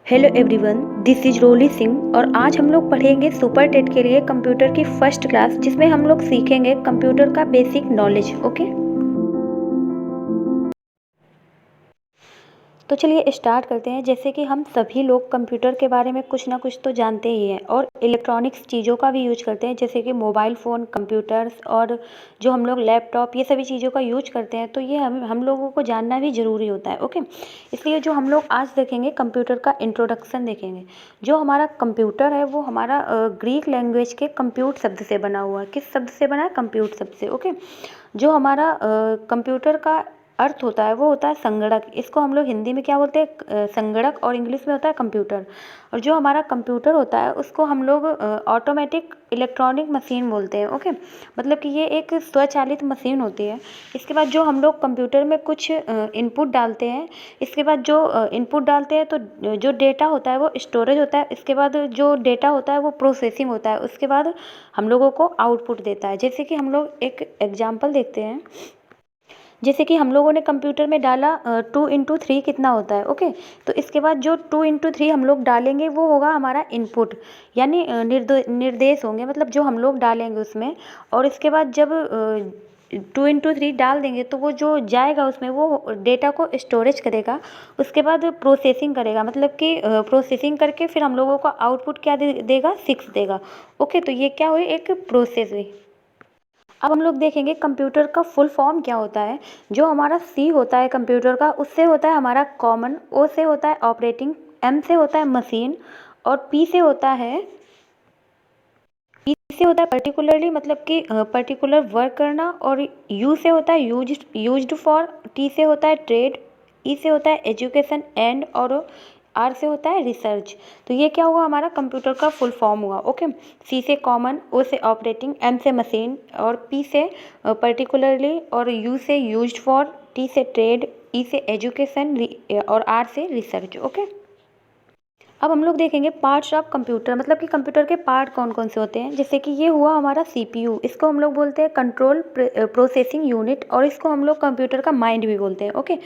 Hello everyone, this is रोली सिंह और आज हम लोग पढ़ेंगे सुपर टेट के लिए कंप्यूटर की फर्स्ट क्लास जिसमें हम लोग सीखेंगे कंप्यूटर का बेसिक नॉलेज। ओके, तो चलिए स्टार्ट करते हैं। जैसे कि हम सभी लोग कंप्यूटर के बारे में कुछ ना कुछ तो जानते ही हैं और इलेक्ट्रॉनिक्स चीज़ों का भी यूज करते हैं, जैसे कि मोबाइल फ़ोन, कंप्यूटर्स और जो हम लोग लैपटॉप, ये सभी चीज़ों का यूज करते हैं। तो ये हम लोगों को जानना भी ज़रूरी होता है। ओके, इसलिए जो हम लोग आज देखेंगे कंप्यूटर का इंट्रोडक्शन देखेंगे। जो हमारा कंप्यूटर है वो हमारा ग्रीक लैंग्वेज के कंप्यूट शब्द से बना हुआ है। किस शब्द से बना है? कंप्यूट शब्द से। ओके, जो हमारा कंप्यूटर का अर्थ होता है वो होता है संगणक। इसको हम लोग हिंदी में क्या बोलते हैं? संगणक, और इंग्लिश में होता है कंप्यूटर। और जो हमारा कंप्यूटर होता है उसको हम लोग ऑटोमेटिक इलेक्ट्रॉनिक मशीन बोलते हैं। ओके, मतलब कि ये एक स्वचालित मशीन होती है। इसके बाद जो हम लोग कंप्यूटर में कुछ इनपुट डालते हैं, इसके बाद जो इनपुट डालते हैं तो जो डेटा होता है वो स्टोरेज होता है। इसके बाद जो डेटा होता है वो प्रोसेसिंग होता है। उसके बाद हम लोगों को आउटपुट देता है। जैसे कि हम लोग एक एग्जाम्पल देखते हैं। जैसे कि हम लोगों ने कंप्यूटर में डाला 2 × 3 कितना होता है। ओके, तो इसके बाद जो 2 × 3 हम लोग डालेंगे वो होगा हमारा इनपुट, यानी निर्देश होंगे, मतलब जो हम लोग डालेंगे उसमें। और इसके बाद जब 2 × 3 डाल देंगे तो वो जो जाएगा उसमें वो डेटा को स्टोरेज करेगा। उसके बाद प्रोसेसिंग करेगा, मतलब कि प्रोसेसिंग करके फिर हम लोगों को आउटपुट क्या देगा? 6 देगा। ओके, तो ये क्या हुई? एक प्रोसेस हुई। अब हम लोग देखेंगे कंप्यूटर का फुल फॉर्म क्या होता है। जो हमारा सी होता है कंप्यूटर का, उससे होता है हमारा कॉमन, ओ से होता है ऑपरेटिंग, एम से होता है मशीन, और पी से होता है पर्टिकुलरली, मतलब कि पर्टिकुलर वर्क करना। और यू से होता है यूज्ड फॉर, टी से होता है ट्रेड, ई से होता है एजुकेशन एंड, और आर से होता है रिसर्च। तो ये क्या हुआ? हमारा कंप्यूटर का फुल फॉर्म हुआ। ओके, सी से कॉमन, ओ से ऑपरेटिंग, एम से मशीन, और पी से पर्टिकुलरली, और यू से यूज्ड फॉर, टी से ट्रेड, ई से एजुकेशन, और आर से रिसर्च। ओके, अब हम लोग देखेंगे पार्ट्स ऑफ कंप्यूटर, मतलब कि कंप्यूटर के पार्ट कौन कौन से होते हैं। जैसे कि ये हुआ हमारा सीपीयू, इसको हम लोग बोलते हैं कंट्रोल प्रोसेसिंग यूनिट, और इसको हम लोग कंप्यूटर का माइंड भी बोलते हैं। ओके,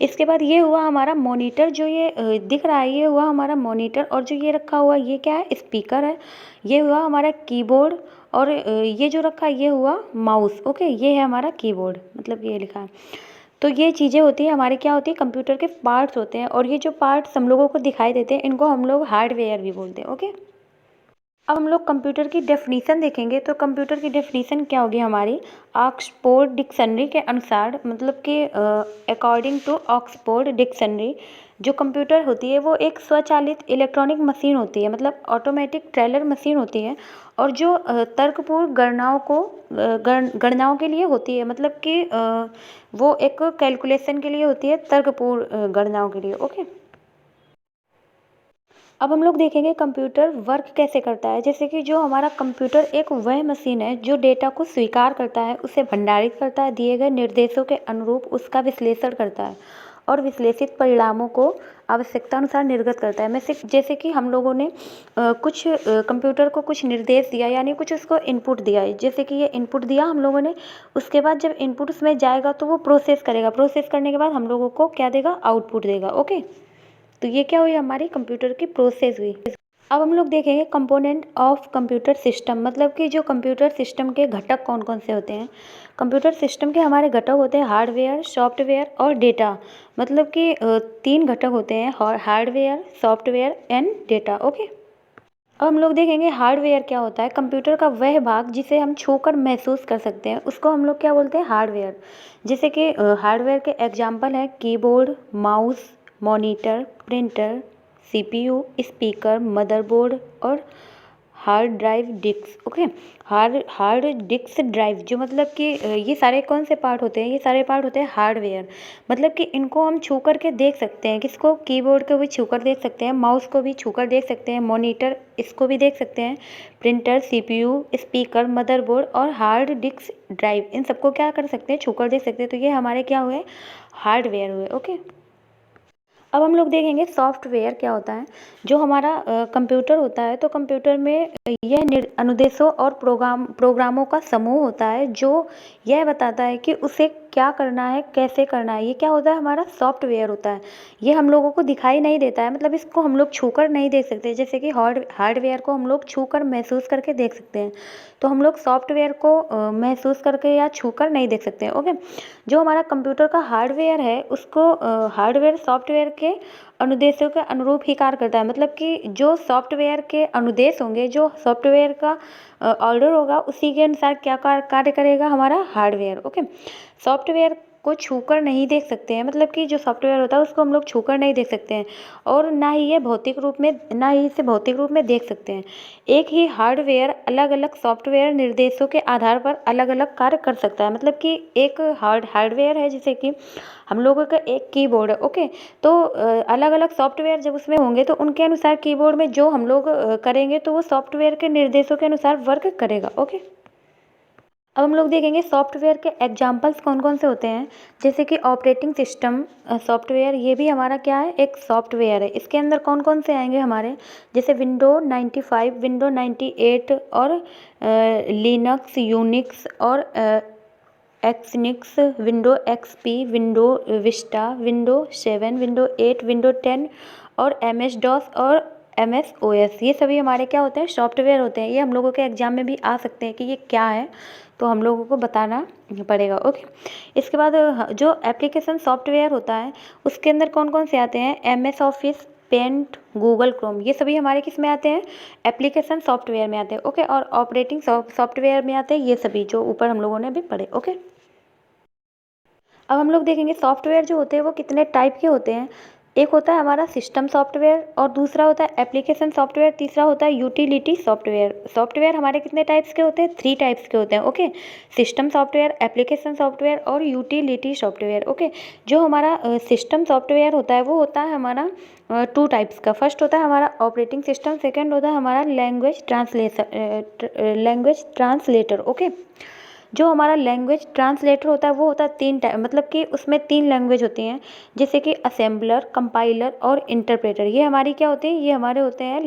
इसके बाद ये हुआ हमारा मॉनिटर, जो ये दिख रहा है ये हुआ हमारा मॉनिटर। और जो ये रखा हुआ ये क्या है? स्पीकर है। ये हुआ हमारा कीबोर्ड, और ये जो रखा ये हुआ माउस। ओके, ये है हमारा कीबोर्ड, मतलब ये लिखा है। तो ये चीज़ें होती हैं हमारी, क्या होती है? कंप्यूटर के पार्ट्स होते हैं। और ये जो पार्ट्स हम लोगों को दिखाई देते हैं इनको हम लोग हार्डवेयर भी बोलते हैं। ओके, अब हम लोग कंप्यूटर की डेफिनीशन देखेंगे। तो कंप्यूटर की डेफिनीशन क्या होगी हमारी? ऑक्सफोर्ड डिक्शनरी के अनुसार, मतलब कि अकॉर्डिंग टू ऑक्सफोर्ड डिक्शनरी, जो कंप्यूटर होती है वो एक स्वचालित इलेक्ट्रॉनिक मशीन होती है, मतलब ऑटोमेटिक टेलर मशीन होती है। और जो तर्कपूर्ण गणनाओं के लिए होती है, मतलब कि वो एक कैलकुलेशन के लिए होती है, तर्कपूर्ण गणनाओं के लिए। ओके, अब हम लोग देखेंगे कंप्यूटर वर्क कैसे करता है। जैसे कि जो हमारा कंप्यूटर एक वह मशीन है जो डेटा को स्वीकार करता है, उसे भंडारित करता है, दिए गए निर्देशों के अनुरूप उसका विश्लेषण करता है, और विश्लेषित परिणामों को आवश्यकता अनुसार निर्गत करता है। जैसे कि हम लोगों ने कुछ कंप्यूटर को कुछ निर्देश दिया, यानी कुछ उसको इनपुट दिया है। जैसे कि ये इनपुट दिया हम लोगों ने, उसके बाद जब इनपुट उसमें जाएगा तो वो प्रोसेस करेगा। प्रोसेस करने के बाद हम लोगों को क्या देगा? आउटपुट देगा। ओके, तो ये क्या हुई? हमारी कंप्यूटर की प्रोसेस हुई। अब हम लोग देखेंगे कंपोनेंट ऑफ कंप्यूटर सिस्टम, मतलब कि जो कंप्यूटर सिस्टम के घटक कौन कौन से होते हैं। कंप्यूटर सिस्टम के हमारे घटक होते हैं हार्डवेयर, सॉफ्टवेयर और डेटा, मतलब कि 3 घटक होते हैं, hardware, software and data. Okay, अब हम लोग देखेंगे हार्डवेयर क्या होता है। कंप्यूटर का वह भाग जिसे हम छूकर महसूस कर सकते हैं उसको हम लोग क्या बोलते हैं? हार्डवेयर। जैसे कि हार्डवेयर के एग्जाम्पल हैं keyboard, mouse, monitor, printer, CPU, speaker, motherboard, और hard drive disk. Okay, hard disk drive, जो मतलब कि ये सारे कौन से पार्ट होते हैं? ये सारे पार्ट होते हैं हार्डवेयर, मतलब कि इनको हम छू करके देख सकते हैं। किसको? कीबोर्ड को भी छू कर देख सकते हैं, माउस को भी छू कर देख सकते हैं, मॉनिटर इसको भी देख सकते हैं, प्रिंटर, सीपीयू, स्पीकर, मदरबोर्ड और हार्ड डिस्क ड्राइव, इन सबको क्या कर सकते हैं? छू कर देख सकते हैं। तो ये हमारे क्या हुए? हार्डवेयर हुए। ओके, अब हम लोग देखेंगे सॉफ्टवेयर क्या होता है। जो हमारा कंप्यूटर होता है, तो कंप्यूटर में यह अनुदेशों और प्रोग्रामों का समूह होता है जो यह बताता है कि उसे क्या करना है, कैसे करना है, ये क्या होता है, हमारा सॉफ्टवेयर होता है। ये हम लोगों को दिखाई नहीं देता है, मतलब इसको हम लोग छूकर नहीं देख सकते, जैसे कि हार्डवेयर को हम लोग छूकर महसूस करके देख सकते हैं, तो हम लोग सॉफ्टवेयर को महसूस करके या छूकर नहीं देख सकते हैं। ओके, जो हमारा कंप्यूटर का हार्डवेयर है उसको हार्डवेयर सॉफ्टवेयर के अनुदेशों के अनुरूप ही कार्य करता है, मतलब कि जो सॉफ्टवेयर के अनुदेश होंगे, जो सॉफ्टवेयर का ऑर्डर होगा, उसी के अनुसार क्या कार्य करेगा हमारा हार्डवेयर। ओके, सॉफ्टवेयर को छूकर नहीं देख सकते हैं, मतलब कि जो सॉफ्टवेयर होता है उसको हम लोग छूकर नहीं देख सकते हैं, और ना ही इसे भौतिक रूप में देख सकते हैं। एक ही हार्डवेयर अलग अलग सॉफ्टवेयर निर्देशों के आधार पर अलग अलग कार्य कर सकता है, मतलब कि एक हार्डवेयर है, जैसे कि हम लोगों का एक कीबोर्ड है। ओके, तो अलग अलग सॉफ्टवेयर जब उसमें होंगे तो उनके अनुसार कीबोर्ड में जो हम लोग करेंगे तो वो सॉफ्टवेयर के निर्देशों के अनुसार वर्क करेगा। ओके, अब हम लोग देखेंगे सॉफ्टवेयर के एग्जाम्पल्स कौन कौन से होते हैं, जैसे कि ऑपरेटिंग सिस्टम सॉफ्टवेयर, ये भी हमारा क्या है, एक सॉफ्टवेयर है। इसके अंदर कौन कौन से आएंगे हमारे, जैसे विंडो 95, विंडो 98 और लिनक्स, यूनिक्स और Xenix, window XP, window Vista, window 7, window 8, window 10 और MS डॉस और MS OS, ये सभी हमारे क्या होते हैं, सॉफ्टवेयर होते हैं। ये हम लोगों के एग्जाम में भी आ सकते हैं कि ये क्या है, तो हम लोगों को बताना पड़ेगा। ओके, इसके बाद जो एप्लीकेशन सॉफ्टवेयर होता है उसके अंदर कौन कौन से आते हैं, MS office, paint, Google Chrome, ये सभी हमारे किस में आते हैं, एप्लीकेशन सॉफ्टवेयर में आते हैं। ओके, और ऑपरेटिंग सॉफ्टवेयर में आते हैं ये सभी जो ऊपर हम लोगों ने अभी पढ़े। ओके, अब हम लोग देखेंगे सॉफ्टवेयर जो होते हैं वो कितने टाइप के होते हैं। एक होता है हमारा सिस्टम सॉफ्टवेयर, और दूसरा होता है एप्लीकेशन सॉफ्टवेयर, तीसरा होता है यूटिलिटी सॉफ्टवेयर। सॉफ्टवेयर हमारे कितने टाइप्स के होते हैं, 3 टाइप्स के होते हैं। Okay, system software, application software और यूटिलिटी सॉफ्टवेयर। ओके, जो हमारा सिस्टम सॉफ्टवेयर होता है वो होता है हमारा 2 टाइप्स का। फर्स्ट होता है हमारा ऑपरेटिंग सिस्टम, सेकेंड होता है हमारा लैंग्वेज ट्रांसलेटर। ओके, जो हमारा लैंग्वेज ट्रांसलेटर होता है वो होता है 3 टाइप, मतलब कि उसमें 3 लैंग्वेज होती हैं, जैसे कि असेंबलर, कंपाइलर और इंटरप्रेटर। ये हमारी क्या होते हैं, ये हमारे होते हैं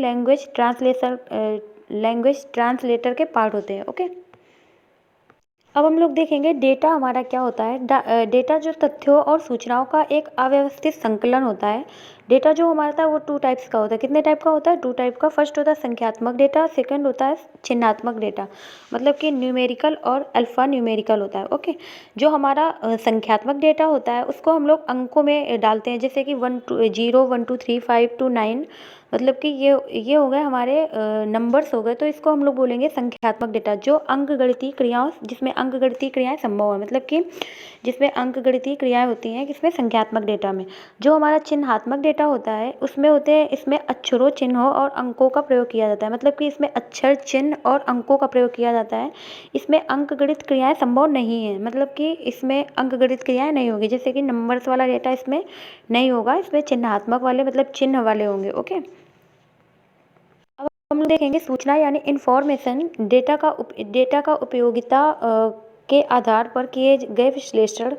लैंग्वेज ट्रांसलेटर के पार्ट होते हैं। ओके, अब हम लोग देखेंगे डेटा हमारा क्या होता है। डेटा जो तथ्यों और सूचनाओं का एक अव्यवस्थित संकलन होता है। डेटा जो हमारा था वो 2 टाइप्स का होता है। कितने टाइप का होता है, 2 टाइप का। फर्स्ट होता है संख्यात्मक डेटा, सेकंड होता है चिन्हात्मक डेटा, मतलब कि न्यूमेरिकल और अल्फा न्यूमेरिकल होता है। ओके, जो हमारा संख्यात्मक डेटा होता है उसको हम लोग अंकों में डालते हैं, जैसे कि 0 1 2 3 5 to 9, मतलब कि ये हो गए हमारे नंबर्स हो गए, तो इसको हम लोग बोलेंगे संख्यात्मक डेटा। जो अंकगणितीय क्रियाओं, जिसमें अंकगणितीय क्रियाएं संभव है, मतलब कि जिसमें अंकगणितीय क्रियाएं होती हैं किसमें, संख्यात्मक डेटा में। जो हमारा चिन्हात्मक डेटा होता है उसमें होते हैं, इसमें अक्षरों, चिन्हों और अंकों का प्रयोग किया जाता है, मतलब कि इसमें अक्षर, चिन्ह और अंकों का प्रयोग किया जाता है। इसमें अंकगणित क्रियाएं संभव नहीं है, मतलब कि इसमें अंकगणित क्रियाएं नहीं होगी, जैसे कि नंबर्स वाला डेटा इसमें नहीं होगा, इसमें चिन्हात्मक वाले मतलब चिन्ह वाले होंगे। ओके, अब हम लोग देखेंगे सूचना यानी इंफॉर्मेशन, डेटा का उपयोगिता के आधार पर किए गए विश्लेषण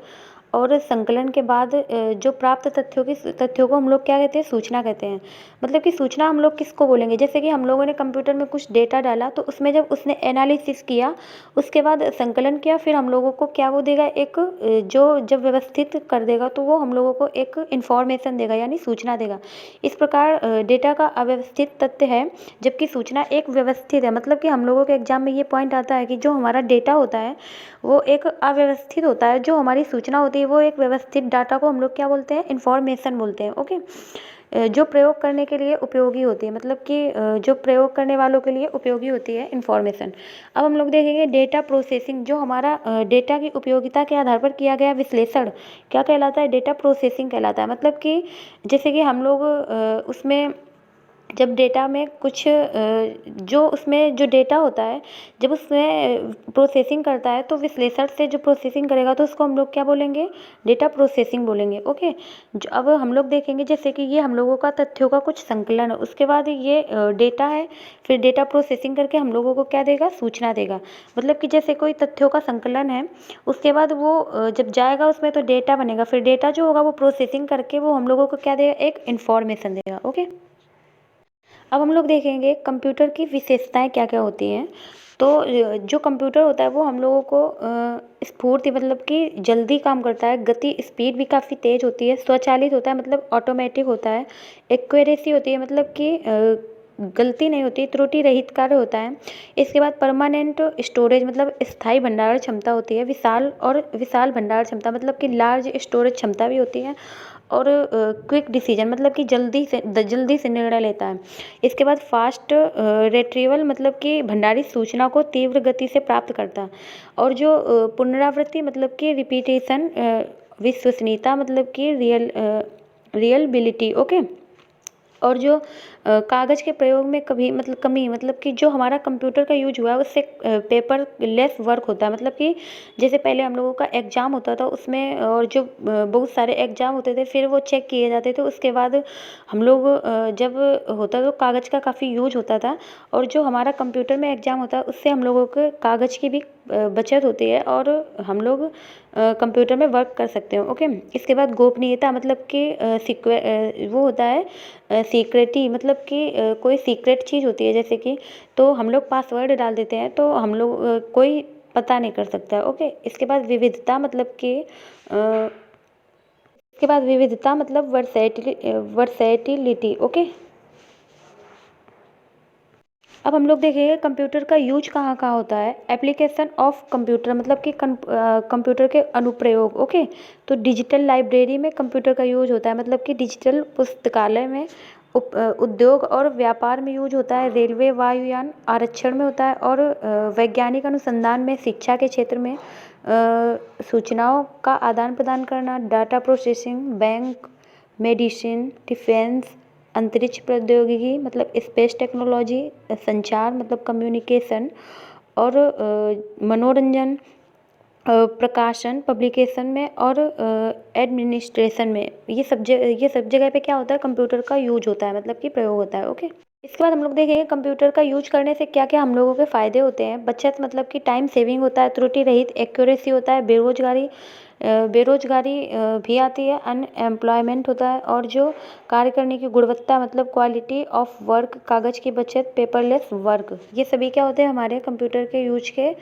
और संकलन के बाद जो प्राप्त तथ्यों को हम लोग क्या कहते हैं, सूचना कहते हैं। मतलब कि सूचना हम लोग किसको बोलेंगे, जैसे कि हम लोगों ने कंप्यूटर में कुछ डेटा डाला, तो उसमें जब उसने एनालिसिस किया, उसके बाद संकलन किया, फिर हम लोगों को क्या वो देगा, एक जो जब व्यवस्थित कर देगा तो वो हम लोगों को एक इन्फॉर्मेशन देगा, यानी सूचना देगा। इस प्रकार डेटा का अव्यवस्थित तथ्य है, जबकि सूचना एक व्यवस्थित है। मतलब कि हम लोगों के एग्जाम में ये पॉइंट आता है कि जो हमारा डेटा होता है वो एक अव्यवस्थित होता है, जो हमारी सूचना होती है वो एक व्यवस्थित डाटा को हम लोग क्या बोलते हैं, इन्फॉर्मेशन बोलते हैं। ओके, जो प्रयोग करने के लिए उपयोगी होती है, मतलब कि जो प्रयोग करने वालों के लिए उपयोगी होती है इन्फॉर्मेशन। अब हम लोग देखेंगे डेटा प्रोसेसिंग, जो हमारा डेटा की उपयोगिता के आधार पर किया गया विश्लेषण क्या कहलाता है, डेटा प्रोसेसिंग कहलाता है। मतलब कि जैसे कि हम लोग उसमें जब डेटा में कुछ जो उसमें जो डेटा होता है, जब उसमें प्रोसेसिंग करता है, तो विश्लेषण से जो प्रोसेसिंग करेगा तो उसको हम लोग क्या बोलेंगे, डेटा प्रोसेसिंग बोलेंगे। ओके, अब हम लोग देखेंगे जैसे कि ये हम लोगों का तथ्यों का कुछ संकलन है, उसके बाद ये डेटा है, फिर डेटा प्रोसेसिंग करके हम लोगों को क्या देगा, सूचना देगा। मतलब कि जैसे कोई तथ्यों का संकलन है, उसके बाद वो जब जाएगा उसमें तो डेटा बनेगा, फिर डेटा जो होगा वो प्रोसेसिंग करके वो हम लोगों को क्या देगा, एक इन्फॉर्मेशन देगा। ओके, अब हम लोग देखेंगे कंप्यूटर की विशेषताएं क्या क्या होती हैं। तो जो कंप्यूटर होता है वो हम लोगों को स्फूर्ति मतलब कि जल्दी काम करता है, गति स्पीड भी काफ़ी तेज़ होती है, स्वचालित होता है मतलब ऑटोमेटिक होता है, एक्यूरेसी होती है मतलब कि गलती नहीं होती, त्रुटि रहित कार्य होता है। इसके बाद परमानेंट स्टोरेज मतलब स्थायी भंडारण क्षमता होती है, विशाल भंडारण क्षमता मतलब कि लार्ज स्टोरेज क्षमता भी होती है, और क्विक डिसीजन मतलब कि जल्दी से निर्णय लेता है। इसके बाद फास्ट रिट्रीवल मतलब कि भंडारित सूचना को तीव्र गति से प्राप्त करता है, और जो पुनरावृत्ति मतलब कि रिपीटेशन, विश्वसनीयता मतलब कि रियलबिलिटी, ओके। और जो कागज़ के प्रयोग में कमी मतलब कि जो हमारा कंप्यूटर का यूज हुआ है उससे पेपर लेस वर्क होता है, मतलब कि जैसे पहले हम लोगों का एग्ज़ाम होता था उसमें, और जो बहुत सारे एग्ज़ाम होते थे फिर वो चेक किए जाते थे, उसके बाद हम लोग जब होता तो कागज़ का काफ़ी यूज होता था, और जो हमारा कंप्यूटर में एग्ज़ाम होता है उससे हम लोगों को कागज़ की भी बचत होती है, और हम लोग कंप्यूटर में वर्क कर सकते हैं, ओके। इसके बाद गोपनीयता मतलब कि वो होता है सीक्रेटी मतलब कि कोई सीक्रेट चीज़ होती है, जैसे कि तो हम लोग पासवर्ड डाल देते हैं तो हम लोग कोई पता नहीं कर सकता है, ओके। इसके बाद विविधता मतलब कि इसके बाद विविधता मतलब वर्सैटिलिटी, ओके। अब हम लोग देखेंगे कंप्यूटर का यूज कहाँ कहाँ होता है। एप्लीकेशन ऑफ कंप्यूटर मतलब कि कंप्यूटर के अनुप्रयोग, ओके। तो डिजिटल लाइब्रेरी में कंप्यूटर का यूज होता है, मतलब कि डिजिटल पुस्तकालय में, उद्योग और व्यापार में यूज होता है, रेलवे वायुयान आरक्षण में होता है, और वैज्ञानिक अनुसंधान में, शिक्षा के क्षेत्र में, सूचनाओं का आदान प्रदान करना, data processing, bank, medicine, defence, अंतरिक्ष प्रौद्योगिकी मतलब स्पेस टेक्नोलॉजी, संचार मतलब कम्युनिकेशन, और मनोरंजन, प्रकाशन पब्लिकेशन में, और एडमिनिस्ट्रेशन में, ये सब जगह पे क्या होता है कंप्यूटर का यूज होता है, मतलब कि प्रयोग होता है, ओके। इसके बाद हम लोग देखेंगे कंप्यूटर का यूज करने से क्या क्या हम लोगों के फ़ायदे होते हैं। बचत मतलब कि टाइम सेविंग होता है, त्रुटि रहित एक्यूरेसी होता है, बेरोजगारी भी आती है, अनएम्प्लॉयमेंट होता है, और जो कार्य करने की गुणवत्ता मतलब क्वालिटी ऑफ वर्क, कागज़ की बचत, पेपरलेस वर्क, ये सभी क्या होते हैं हमारे कंप्यूटर के यूज के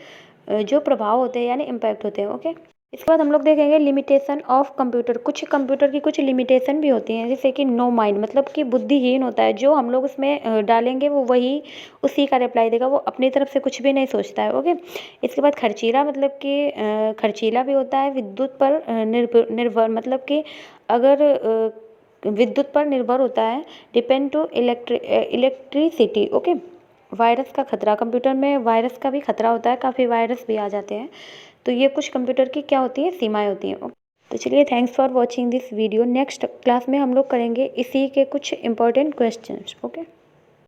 जो प्रभाव होते हैं यानी इम्पैक्ट होते हैं, ओके। इसके बाद हम लोग देखेंगे लिमिटेशन ऑफ कंप्यूटर। कुछ कंप्यूटर की कुछ लिमिटेशन भी होती हैं, जैसे कि नो माइंड मतलब कि बुद्धिहीन होता है, जो हम लोग उसमें डालेंगे वो वही उसी का रिप्लाई देगा, वो अपनी तरफ से कुछ भी नहीं सोचता है, ओके। इसके बाद खर्चीला मतलब कि खर्चीला भी होता है, विद्युत पर निर्भर मतलब कि अगर विद्युत पर निर्भर होता है, depend to electricity, okay. Virus का खतरा, कंप्यूटर में वायरस का भी खतरा होता है, काफ़ी वायरस भी आ जाते हैं। तो ये कुछ कंप्यूटर की क्या होती है सीमाएं होती हैं, ओके। तो चलिए, thanks for watching this video. Next class में हम लोग करेंगे इसी के कुछ इंपॉर्टेंट क्वेश्चंस, ओके।